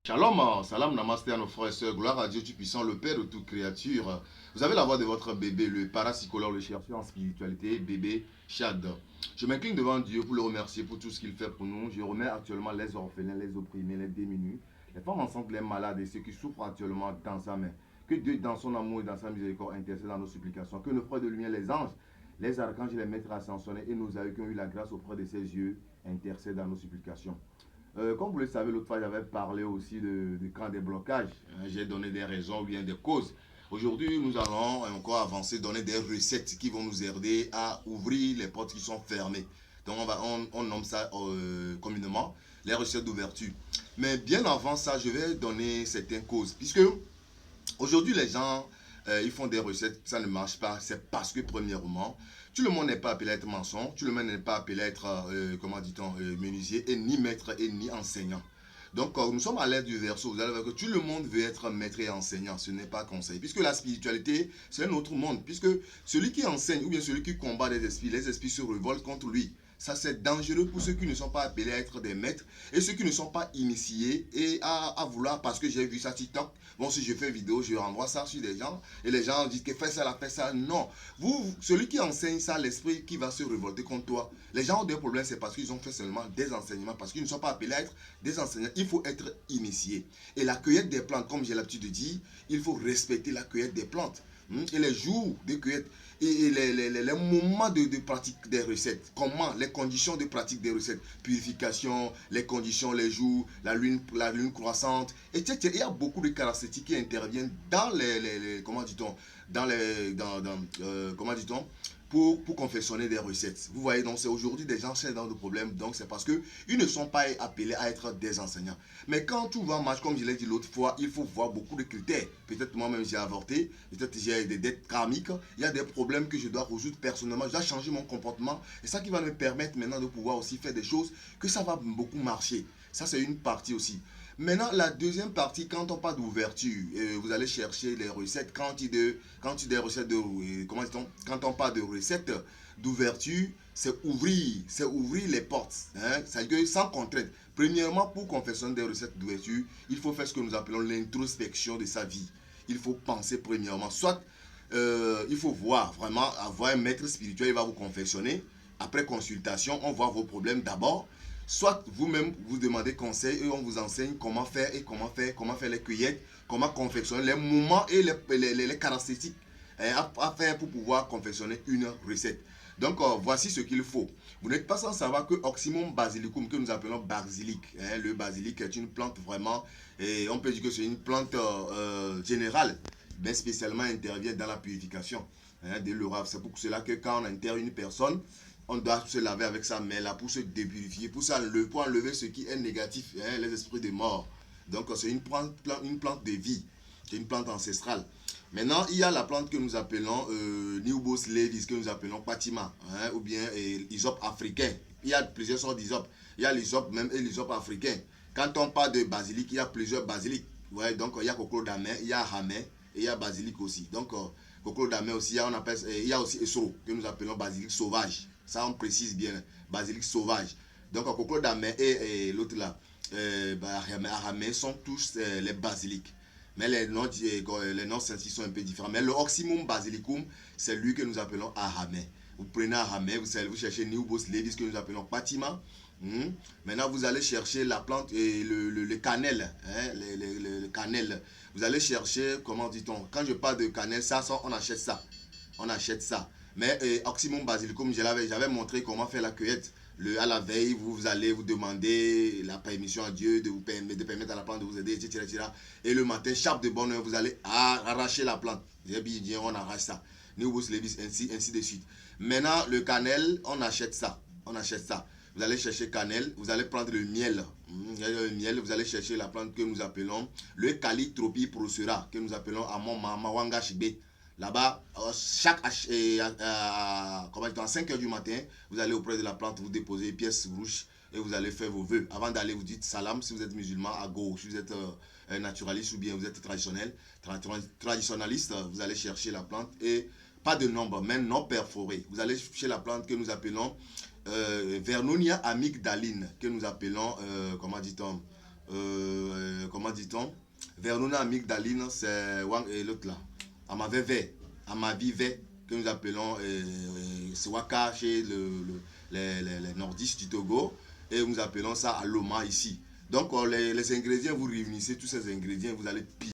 Shalom, salam, namasté à nos frères et sœurs, gloire à Dieu Tout-Puissant, le Père de toute créature. Vous avez la voix de votre bébé, le parapsychologue, le chercheur en spiritualité, bébé Chad. Je m'incline devant Dieu pour le remercier pour tout ce qu'il fait pour nous. Je remets actuellement les orphelins, les opprimés, les démunis, les femmes enceintes, les malades et ceux qui souffrent actuellement dans sa main. Que Dieu, dans son amour et dans sa miséricorde, intercède dans nos supplications. Que nos frères de lumière, les anges, les archanges et les maîtres ascensionnés et nos aïeux qui ont eu la grâce auprès de ses yeux, intercèdent dans nos supplications. Comme vous le savez, l'autre fois, j'avais parlé aussi du camp des blocages. J'ai donné des raisons ou bien des causes. Aujourd'hui, nous allons encore avancer, donner des recettes qui vont nous aider à ouvrir les portes qui sont fermées. Donc, on nomme ça communément les recettes d'ouverture. Mais bien avant ça, je vais donner certaines causes. Puisque aujourd'hui, les gens, ils font des recettes, ça ne marche pas. C'est parce que, premièrement, tout le monde n'est pas appelé à être maçon, tout le monde n'est pas appelé à être, comment dit-on, menuisier, et ni maître, et ni enseignant. Donc, nous sommes à l'ère du verso. Vous allez voir que tout le monde veut être maître et enseignant. Ce n'est pas conseil. Puisque la spiritualité, c'est un autre monde. Puisque celui qui enseigne ou bien celui qui combat les esprits se révoltent contre lui. Ça, c'est dangereux pour ceux qui ne sont pas appelés à être des maîtres et ceux qui ne sont pas initiés et à vouloir, parce que j'ai vu ça TikTok. Bon, si je fais vidéo, je renvoie ça sur des gens et les gens disent que fais ça, là, fais ça. Non. Celui qui enseigne ça, l'esprit qui va se révolter contre toi. Les gens ont des problèmes, c'est parce qu'ils ont fait seulement des enseignements, parce qu'ils ne sont pas appelés à être des enseignants. Il faut être initié. Et la cueillette des plantes, comme j'ai l'habitude de dire, il faut respecter la cueillette des plantes. Et les jours de cueillette et les moments de pratique des recettes, comment, les conditions de pratique des recettes, purification, les conditions, les jours, la lune croissante, etc. Il y a beaucoup de caractéristiques qui interviennent dans comment dit-on, comment dit-on, pour confectionner des recettes. Vous voyez, donc c'est aujourd'hui des gens sont dans le problème, donc c'est parce qu'ils ne sont pas appelés à être des enseignants. Mais quand tout va marcher, comme je l'ai dit l'autre fois, il faut voir beaucoup de critères. Peut-être moi-même j'ai avorté, peut-être j'ai des dettes karmiques, il y a des problèmes que je dois résoudre personnellement, je dois changer mon comportement. Et ça qui va me permettre maintenant de pouvoir aussi faire des choses que ça va beaucoup marcher. Ça c'est une partie aussi. Maintenant, la deuxième partie, quand on parle d'ouverture, vous allez chercher les recettes. Quand des recettes comment dit-on, quand on parle de recettes d'ouverture, c'est ouvrir les portes. Hein? C'est-à-dire sans contrainte. Premièrement, pour confectionner des recettes d'ouverture, il faut faire ce que nous appelons l'introspection de sa vie. Il faut penser premièrement. Soit, il faut voir, vraiment, avoir un maître spirituel, il va vous confectionner. Après consultation, on voit vos problèmes d'abord. Soit vous-même, vous demandez conseil et on vous enseigne comment faire les cueillettes, comment confectionner les moments et les caractéristiques à faire pour pouvoir confectionner une recette. Donc, voici ce qu'il faut. Vous n'êtes pas sans savoir que Oxymum basilicum, que nous appelons basilic, le basilic est une plante vraiment, et on peut dire que c'est une plante générale, mais spécialement intervient dans la purification de l'aura. C'est pour cela que quand on enterre une personne, on doit se laver avec sa main là pour se dépurifier, pour enlever ce qui est négatif, les esprits de mort. Donc c'est une plante de vie, c'est une plante ancestrale. Maintenant, il y a la plante que nous appelons Newbos levis, que nous appelons Patima, ou bien l'hysope africain. Il y a plusieurs sortes d'hysope. Il y a l'hysope même et l'hysope africain. Quand on parle de basilic, il y a plusieurs basiliques. Ouais, donc il y a coco d'amé, il y a hamé et il y a basilic aussi. Donc coco d'amé aussi, il y a aussi esro, que nous appelons basilic sauvage. Ça, on précise bien, basilic sauvage. Donc, coco d'amé et l'autre là, aramé sont tous les basiliques. Mais les noms scientifiques sont un peu différents. Mais le Oxymum basilicum, c'est lui que nous appelons aramé. Vous prenez aramé, vous cherchez Newbos levis, que nous appelons Patima. Maintenant, vous allez chercher la plante et le cannelle. Le cannelle. Vous allez chercher, comment dit-on, quand je parle de cannelle, ça, on achète ça. On achète ça. Mais Oxymum basilicum, j'avais montré comment faire la cueillette. À la veille, vous allez vous demander la permission à Dieu de permettre à la plante de vous aider, etc., etc. Et le matin, chape de bonne heure, vous allez arracher la plante. J'ai bien, on arrache ça. Newbos levis, ainsi de suite. Maintenant, le cannelle, on achète ça. On achète ça. Vous allez chercher cannelle, vous allez prendre le miel. Le miel, vous allez chercher la plante que nous appelons le Calitropis procera, que nous appelons Amon Mawanga Shibe. Là-bas, à 5 heures du matin, vous allez auprès de la plante, vous déposez une pièce rouge et vous allez faire vos vœux. Avant d'aller, vous dites salam si vous êtes musulman, à gauche, si vous êtes naturaliste ou bien vous êtes traditionnaliste, vous allez chercher la plante et pas de nombre, mais non perforé. Vous allez chercher la plante que nous appelons Vernonia amygdaline, que nous appelons, comment comment dit-on, Vernona amygdaline, c'est et l'autre là, Amaveve, Amavive, que nous appelons Sewaka chez les nordistes du Togo, et nous appelons ça Aloma ici. Donc les ingrédients, vous réunissez tous ces ingrédients, vous allez